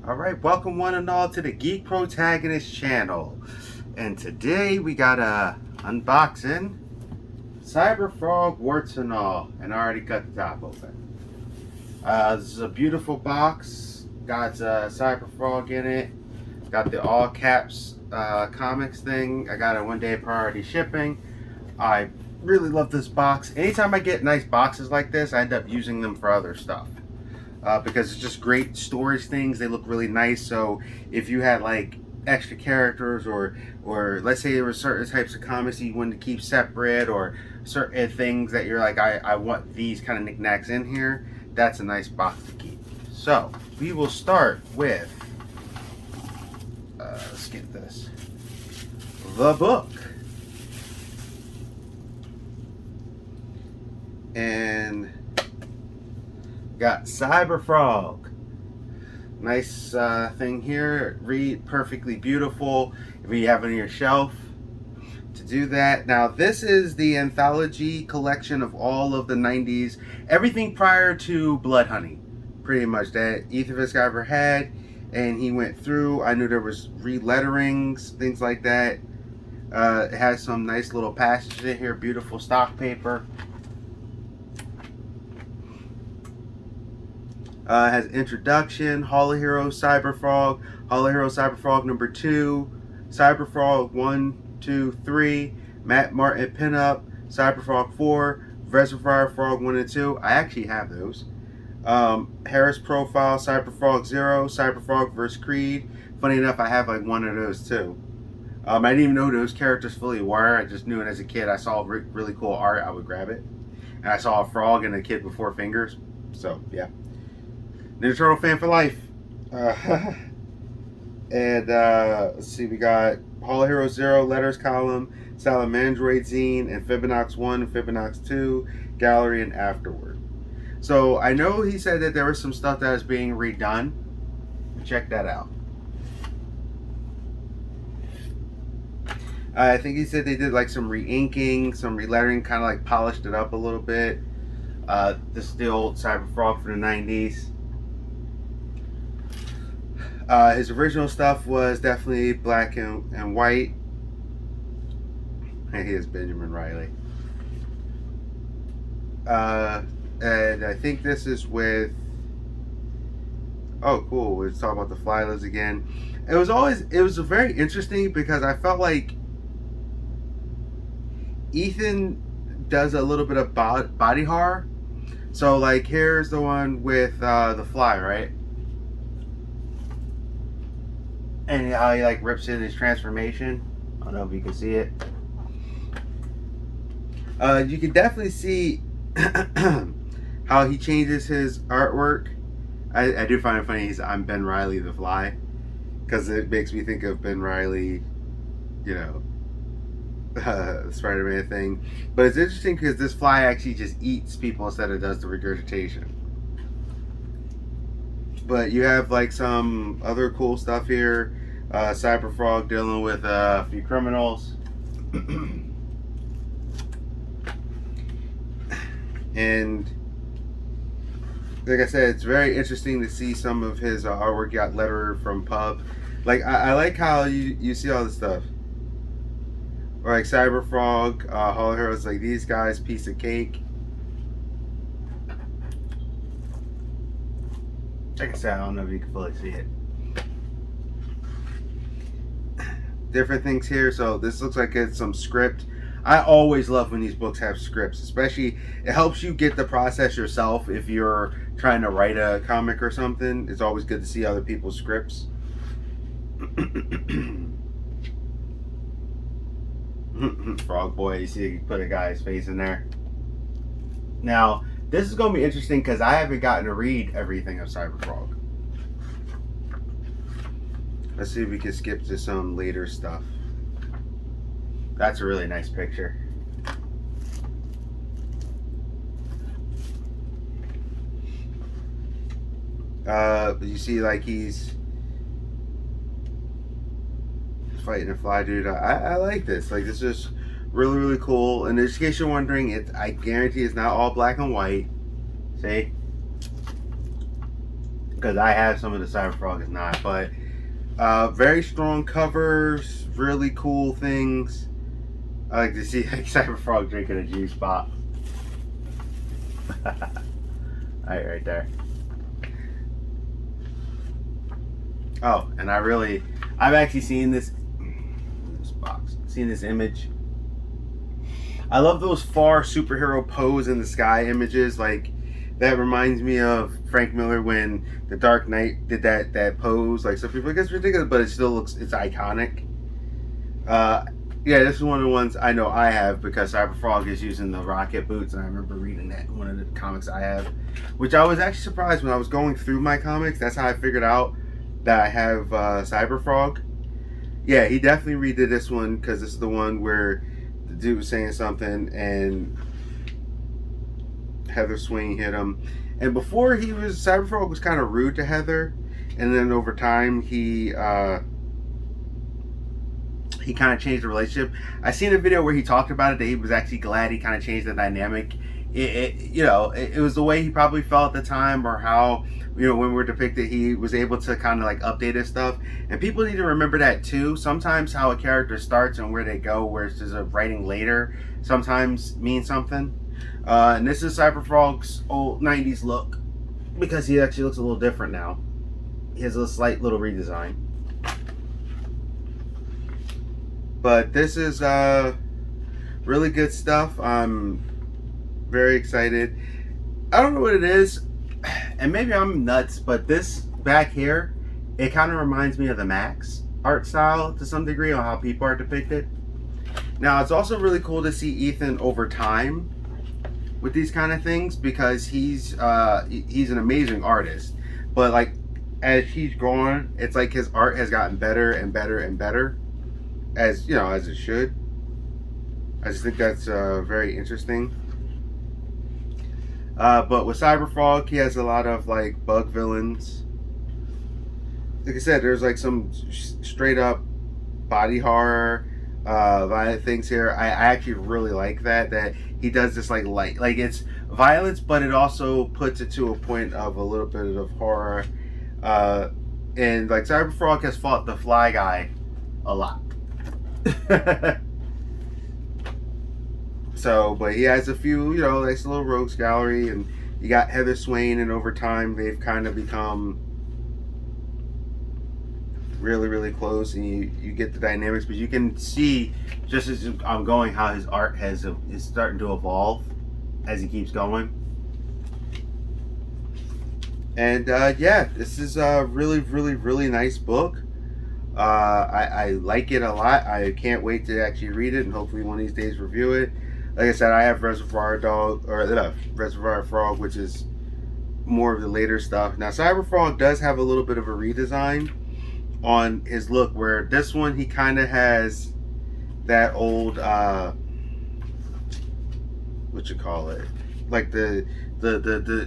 Alright, welcome one and all to the Geek Protagonist channel. And today we got a unboxing Cyberfrog warts and all. And I already cut the top open. This is a beautiful box. Got Cyberfrog in it. Got the all caps comics thing. I got a 1-day priority shipping. I really love this box. Anytime I get nice boxes like this, I end up using them for other stuff. Because it's just great storage things. They look really nice. So if you had like extra characters or let's say there were certain types of comics you wanted to keep separate, or certain things that you're like, I want these kind of knickknacks in here, that's a nice box to keep. So we will start with let's get this, the book. And got Cyberfrog. Nice thing here. Read perfectly beautiful. If you have it on your shelf to do that. Now this is the anthology collection of all of the 90s. Everything prior to Blood Honey. Pretty much that Ethan Fisk ever had. And he went through. I knew there was re-letterings, things like that. It has some nice little passages in here. Beautiful stock paper. Has introduction, Hall of Heroes Cyberfrog, Hall of Heroes Cyberfrog number 2, Cyberfrog 1, 2, 3, Matt Martin pinup, Cyberfrog 4, Reservoir Frog 1 and 2. I actually have those. Harris profile, Cyberfrog 0, Cyberfrog vs. Creed. Funny enough, I have like one of those too. I didn't even know who those characters fully were. I just knew it as a kid. I saw really cool art, I would grab it. And I saw a frog and a kid with 4 fingers. So, yeah. Ninja Turtle fan for life. Let's see, we got Hall of Heroes 0, Letters column, Salamandroid Zine, and Fibonacci 1 and Fibonacci 2, Gallery, and Afterward. So I know he said that there was some stuff that was being redone. Check that out. I think he said they did like some re-inking, some re-lettering, kind of like polished it up a little bit. This is the old Cyberfrog from the 90s. His original stuff was definitely black and white. And he is Benjamin Riley. And I think this is with... Oh, cool. We're talking about the Flylas again. It was very interesting because I felt like Ethan does a little bit of body horror. So, like, here's the one with the Fly, right? And how he like rips in his transformation. I don't know if you can see it. You can definitely see how he changes his artwork. I do find it funny. I'm Ben Reilly the Fly, because it makes me think of Ben Reilly, you know, Spider-Man thing. But it's interesting because this fly actually just eats people instead of does the regurgitation. But you have like some other cool stuff here. Cyberfrog dealing with a few criminals. And like I said, it's very interesting to see some of his artwork. Got Letter from Pub. Like I like how you see all this stuff. Or like Cyberfrog, Hall of Heroes, like these guys, piece of cake. Like I said, I don't know if you can fully see it. Different things here. So this looks like it's some script. I always love when these books have scripts, especially it helps you get the process yourself. If you're trying to write a comic or something, it's always good to see other people's scripts. Frog Boy, you see you put a guy's face in there. Now this is going to be interesting because I haven't gotten to read everything of Cyberfrog. Let's see if we can skip to some later stuff. That's a really nice picture. You see like he's fighting a fly dude. I like this. Like this is really cool. And in case you're wondering, I guarantee it's not all black and white. See? because I have some of the Cyberfrog is not, but very strong covers, really cool things. I like to see Cyberfrog drinking a juice pop. Alright, right there. Oh, and I've actually seen this box, seen this image. I love those far superhero pose in the sky images. Like, that reminds me of Frank Miller when The Dark Knight did that pose. Like, some people think it's ridiculous, but it still looks, it's iconic. Yeah, this is one of the ones I know I have because Cyberfrog is using the rocket boots, and I remember reading that in one of the comics I have, which I was actually surprised when I was going through my comics. That's how I figured out that I have Cyberfrog. Yeah, he definitely redid this one because this is the one where the dude was saying something and Heather Swain hit him. And before Cyberfrog was kind of rude to Heather, and then over time he kind of changed the relationship. I seen a video where he talked about it, that he was actually glad he kind of changed the dynamic. It was the way he probably felt at the time, or how, when we're depicted, he was able to kind of like update his stuff. And people need to remember that too. Sometimes how a character starts and where they go, where it's just a writing later, sometimes means something. And this is Cyberfrog's old 90s look, because he actually looks a little different now. He has a slight little redesign. But this is really good stuff. I'm very excited. I don't know what it is, and maybe I'm nuts, but this back here, it kind of reminds me of the Max art style to some degree on how people are depicted. Now, it's also really cool to see Ethan over time with these kind of things, because he's an amazing artist. But like, as he's gone, it's like his art has gotten better and better and better. As as it should. I just think that's very interesting. But with Cyberfrog, he has a lot of like bug villains. Like I said, there's like some straight up body horror, violent things here. I actually really like that he does this like it's violence, but it also puts it to a point of a little bit of horror. And like Cyberfrog has fought the Fly Guy a lot. So, but he has a few, nice little rogues gallery, and you got Heather Swain, and over time they've kind of become really, really close, and you get the dynamics, but you can see just as I'm going how his art is starting to evolve as he keeps going. And yeah, this is a really, really, really nice book. I like it a lot. I can't wait to actually read it and hopefully one of these days review it. Like I said, I have Reservoir Frog, which is more of the later stuff. Now, Cyberfrog does have a little bit of a redesign on his look, where this one he kind of has that old what you call it, like the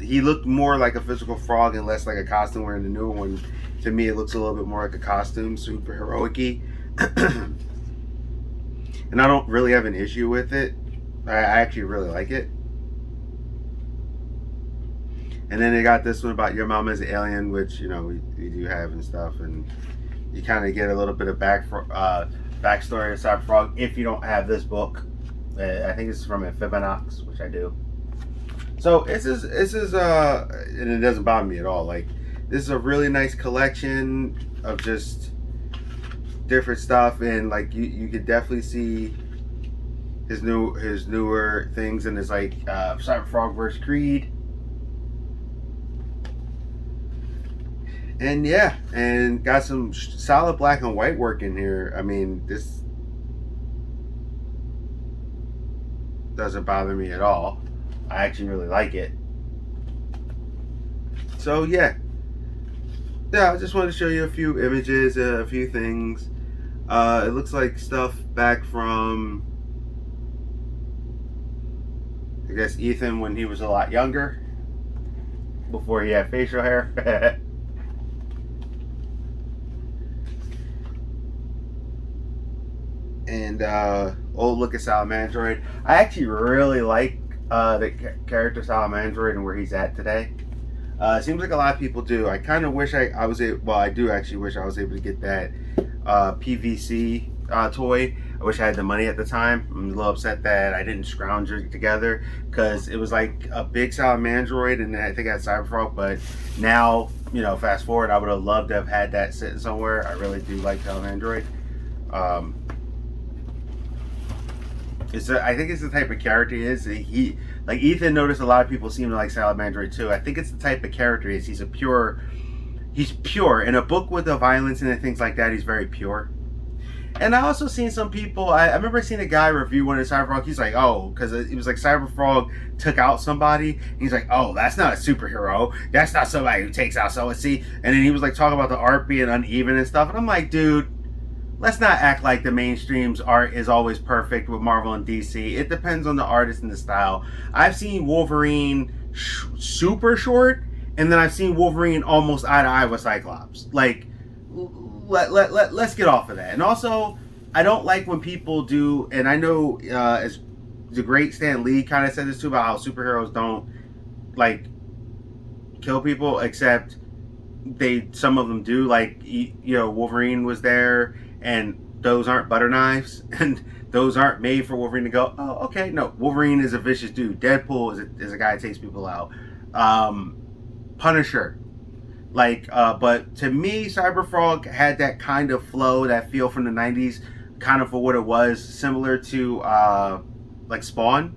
he looked more like a physical frog and less like a costume, where in the newer one, to me, it looks a little bit more like a costume, super heroic-y. And I don't really have an issue with it. I actually really like it. And then they got this one about Your Mom is an Alien, which, we do have and stuff. And you kind of get a little bit of backstory of Cyberfrog if you don't have this book. I think it's from Amphibinox, which I do. So this is and it doesn't bother me at all. Like, this is a really nice collection of just different stuff, and like you could definitely see his newer things, and it's like Cyberfrog vs. Creed, and yeah, and got some solid black and white work in here. I mean, this doesn't bother me at all. I actually really like it. So yeah, I just wanted to show you a few images, a few things. It looks like stuff back from, I guess, Ethan when he was a lot younger, before he had facial hair. And old look at Salamandroid. I actually really like the character Salamandroid and where he's at today. It seems like a lot of people do. I kind of wish I was able. Well, I do actually wish I was able to get that PVC toy. I wish I had the money at the time. I'm a little upset that I didn't scrounge it together because it was like a big Salamandroid, and I think I had Cyberfrog. But now, fast forward, I would have loved to have had that sitting somewhere. I really do like Salamandroid. I think it's the type of character he is. Like Ethan noticed a lot of people seem to like Salamandroid too. I think it's the type of character he is. He's pure. In a book with the violence and things like that, he's very pure. And I also seen some people, I remember seeing a guy review one of Cyberfrog. He's like, oh, because it was like Cyberfrog took out somebody. He's like, oh, that's not a superhero. That's not somebody who takes out someone. See? And then he was like talking about the art being uneven and stuff. And I'm like, dude, let's not act like the mainstream's art is always perfect with Marvel and DC. It depends on the artist and the style. I've seen Wolverine super short, and then I've seen Wolverine almost eye to eye with Cyclops. Like, let's get off of that. And also, I don't like when people do, and I know as the great Stan Lee kind of said this too, about how superheroes don't like kill people, except some of them do. Like, Wolverine was there, and those aren't butter knives, and those aren't made for Wolverine to go, oh, okay. No, Wolverine is a vicious dude. Deadpool is a guy that takes people out. Punisher. But to me, Cyberfrog had that kind of flow, that feel from the 90s, kind of for what it was, similar to like Spawn.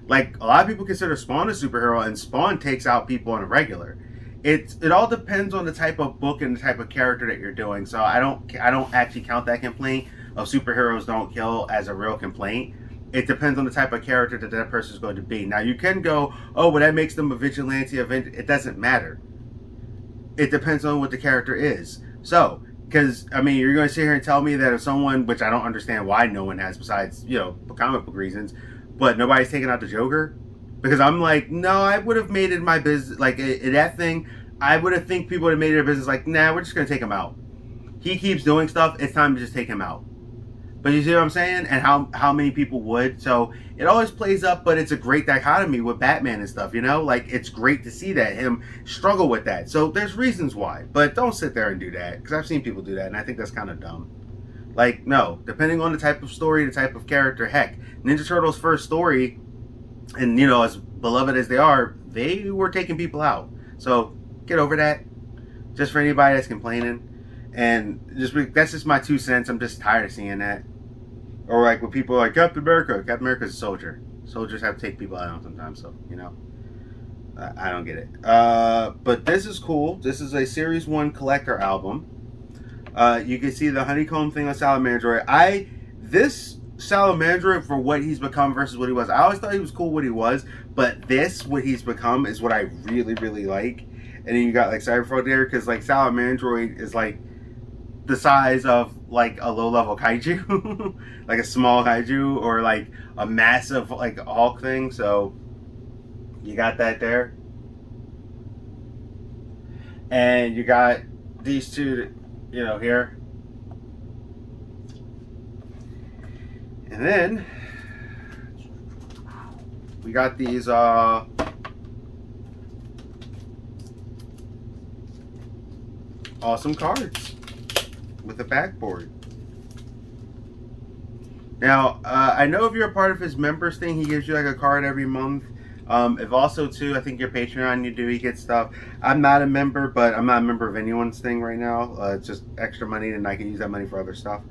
Like, a lot of people consider Spawn a superhero, and Spawn takes out people on a regular. It all depends on the type of book and the type of character that you're doing. So I don't actually count that complaint of superheroes don't kill as a real complaint. It depends on the type of character that person is going to be. Now, you can go, oh, well, that makes them a vigilante. It doesn't matter. It depends on what the character is. So, because, I mean, you're going to sit here and tell me that if someone, which I don't understand why no one has besides, comic book reasons, but nobody's taking out the Joker? Because I'm like, no, I would have made it my business, like, that thing, I would have think people would have made it their business, like, nah, we're just going to take him out. He keeps doing stuff, it's time to just take him out. But you see what I'm saying? And how many people would? So it always plays up, but it's a great dichotomy with Batman and stuff, Like, it's great to see that, him struggle with that. So there's reasons why. But don't sit there and do that, because I've seen people do that, and I think that's kind of dumb. Like, no, depending on the type of story, the type of character, heck, Ninja Turtles' first story, and, as beloved as they are, they were taking people out. So get over that. Just for anybody that's complaining. And that's just my 2 cents. I'm just tired of seeing that. Or like when people are like, Captain America's a soldier. Soldiers have to take people out sometimes, so, I don't get it. But this is cool. This is a Series 1 collector album. You can see the honeycomb thing on Salamandroid. This Salamandroid, for what he's become versus what he was, I always thought he was cool what he was, but what he's become is what I really, really like. And then you got like Cyberfrog there, because like Salamandroid is like the size of like a low-level kaiju, like a small kaiju, or like a massive like Hulk thing. So you got that there, and you got these two, here, and then we got these awesome cards with a backboard. Now, I know if you're a part of his members thing, he gives you like a card every month. If also too, I think your Patreon, he gets stuff. I'm not a member, but I'm not a member of anyone's thing right now. It's just extra money, and I can use that money for other stuff.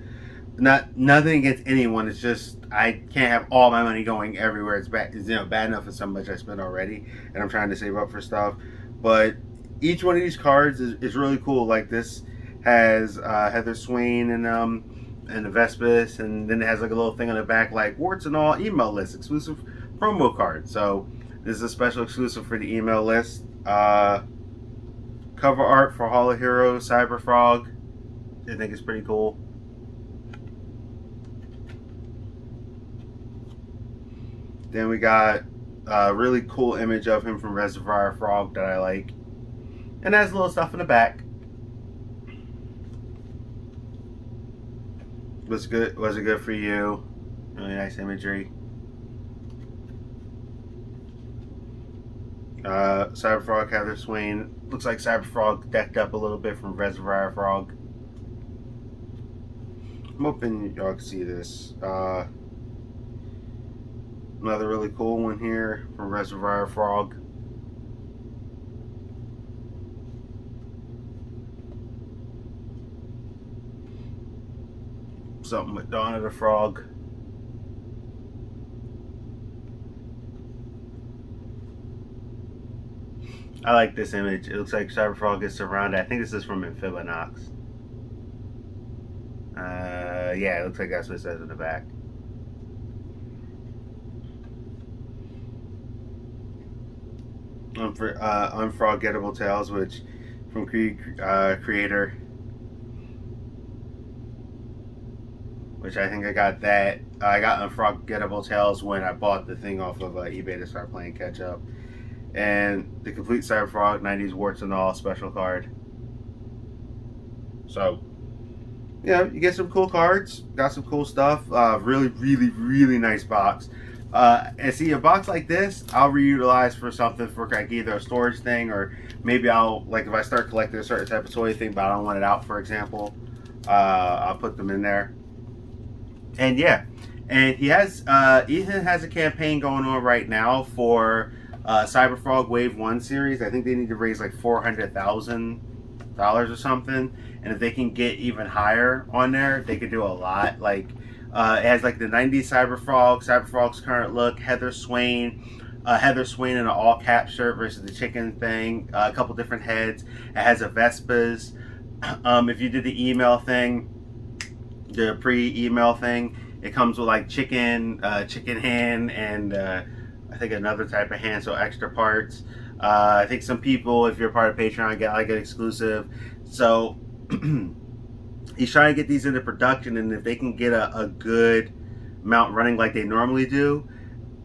Nothing against anyone. It's just I can't have all my money going everywhere. It's bad, bad enough for so much I spend already, and I'm trying to save up for stuff. But each one of these cards is really cool. Like this has Heather Swain and the Vespis, and then it has like a little thing on the back like warts and all email list exclusive promo card. So this is a special exclusive for the email list. Cover art for Hall of Heroes, Cyberfrog. I think it's pretty cool. Then we got a really cool image of him from Reservoir Frog that I like. And has little stuff in the back. Was it good for you? Really nice imagery. Cyberfrog, Heather Swain. Looks like Cyberfrog decked up a little bit from Reservoir Frog. I'm hoping y'all can see this. Another really cool one here from Reservoir Frog. Something with Dawn of the Frog. I like this image. It looks like Cyberfrog is surrounded. I think this is from Amphibinox. Yeah, it looks like that's what it says in the back. Unforgettable Tales, which from creator, which I think I got that. I got Unforgettable Tales when I bought the thing off of eBay to start playing catch up. And the complete Cyberfrog 90s warts and all special card. So, yeah, you get some cool cards, got some cool stuff. Really, really, really nice box. And see, a box like this, I'll reutilize for something for like either a storage thing or maybe I'll, like if I start collecting a certain type of toy thing, but I don't want it out, for example, I'll put them in there. And yeah, and he has, Ethan has a campaign going on right now for Cyberfrog Wave 1 series. I think they need to raise like $400,000 or something. And if they can get even higher on there, they could do a lot. Like, it has like the 90s Cyberfrog, Cyberfrog's current look, Heather Swain in an all cap shirt versus the chicken thing, a couple different heads. It has a Vespas. If you did the email thing, the pre-email thing, it comes with like chicken hand, and I think another type of hand, so extra parts. I think some people, if you're part of Patreon, get like an exclusive. So he's trying to get these into production, and if they can get a good amount running like they normally do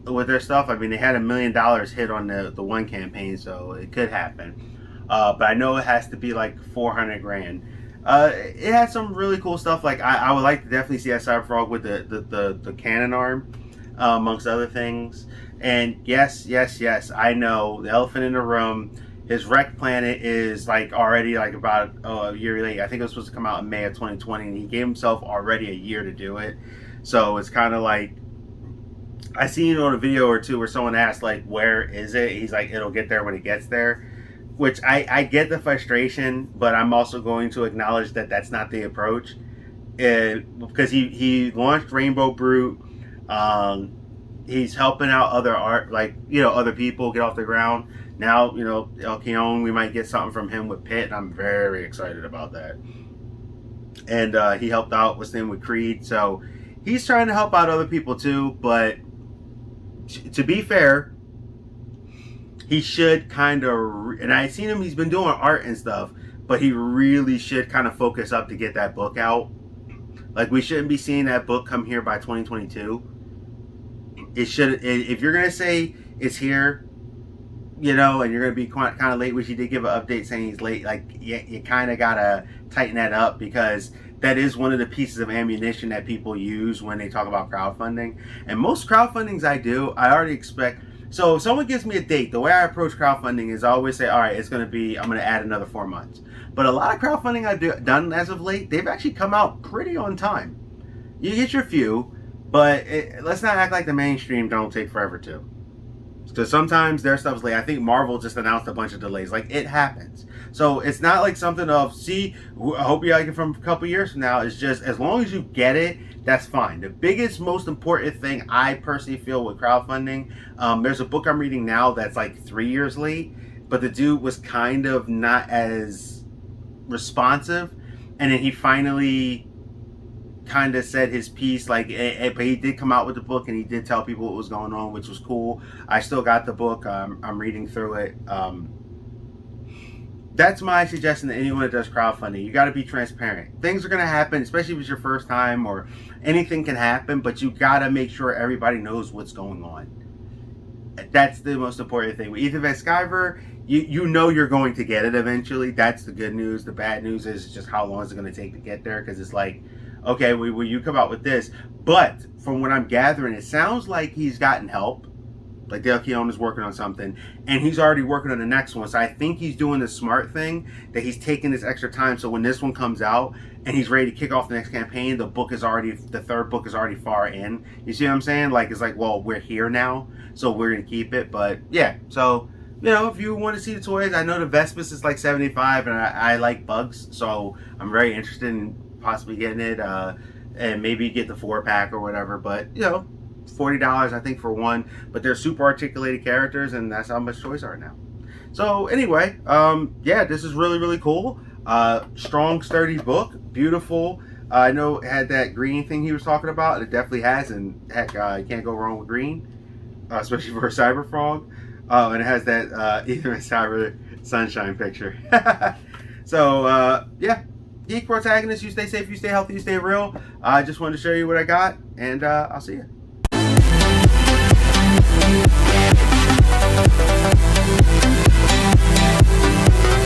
with their stuff, I mean, they had $1 million hit on the one campaign, so it could happen. But I know it has to be like 400 grand. It had some really cool stuff. Like I would like to definitely see that Cyberfrog with the cannon arm, amongst other things. And yes, I know the elephant in the room. His wreck planet is like already like about a year late. I think it was supposed to come out in May of 2020, and he gave himself already a year to do it. So it's kind of like, I seen it on a video or two where someone asked like, where is it? He's like, it'll get there when it gets there. Which I get the frustration, but I'm also going to acknowledge that that's not the approach. Because he launched Rainbow Brute. He's helping out other other people get off the ground. Now, El Keon, we might get something from him with Pitt, and I'm very excited about that. And he helped out with him with Creed, so he's trying to help out other people too. But to be fair, he should kind of, and I've seen him, he's been doing art and stuff, but he really should kind of focus up to get that book out. Like, we shouldn't be seeing that book come here by 2022. It should, if you're going to say it's here, and you're going to be kind of late, which he did give an update saying he's late, like, you kind of got to tighten that up, because that is one of the pieces of ammunition that people use when they talk about crowdfunding. And most crowdfundings I already expect. So if someone gives me a date, the way I approach crowdfunding is I always say, all right, I'm going to add another 4 months. But a lot of crowdfunding I've done as of late, they've actually come out pretty on time. You get your few, but let's not act like the mainstream don't take forever to. Because sometimes their stuff's late. I think Marvel just announced a bunch of delays. Like, it happens. So it's not like something of, I hope you like it from a couple years from now. It's just, as long as you get it, that's fine. The biggest, most important thing I personally feel with crowdfunding, there's a book I'm reading now that's like 3 years late, but the dude was kind of not as responsive, and then he finally kind of said his piece, but he did come out with the book, and he did tell people what was going on, which was cool. I still got the book. I'm reading through it. That's my suggestion to anyone that does crowdfunding. You got to be transparent. Things are going to happen, especially if it's your first time, or anything can happen, but you got to make sure everybody knows what's going on. That's the most important thing. With Ethan Van Sciver, you know you're going to get it eventually. That's the good news. The bad news is just how long is it going to take to get there, because it's like, okay, will you come out with this? But from what I'm gathering, it sounds like he's gotten help. Like Dale Keown is working on something, and he's already working on the next one. So I think he's doing the smart thing that he's taking this extra time. So when this one comes out and he's ready to kick off the next campaign, the third book is already far in. You see what I'm saying? Like it's like, well, we're here now, so we're gonna keep it. But yeah, so you know, if you want to see the toys, I know the Vespus is like 75, and I like bugs, so I'm very interested in possibly getting it, and maybe get the 4-pack or whatever. But you know, $40 I think for one. But they're super articulated characters, and that's how much toys are now. So anyway, yeah, this is really, really cool. Strong, sturdy book, beautiful. I know it had that green thing he was talking about. It definitely has, and heck, you can't go wrong with green, especially for a Cyberfrog. Oh, and it has that Ether and Cyber sunshine picture. So, yeah, Geek Protagonist, you stay safe, you stay healthy, you stay real. I just wanted to show you what I got, and I'll see you.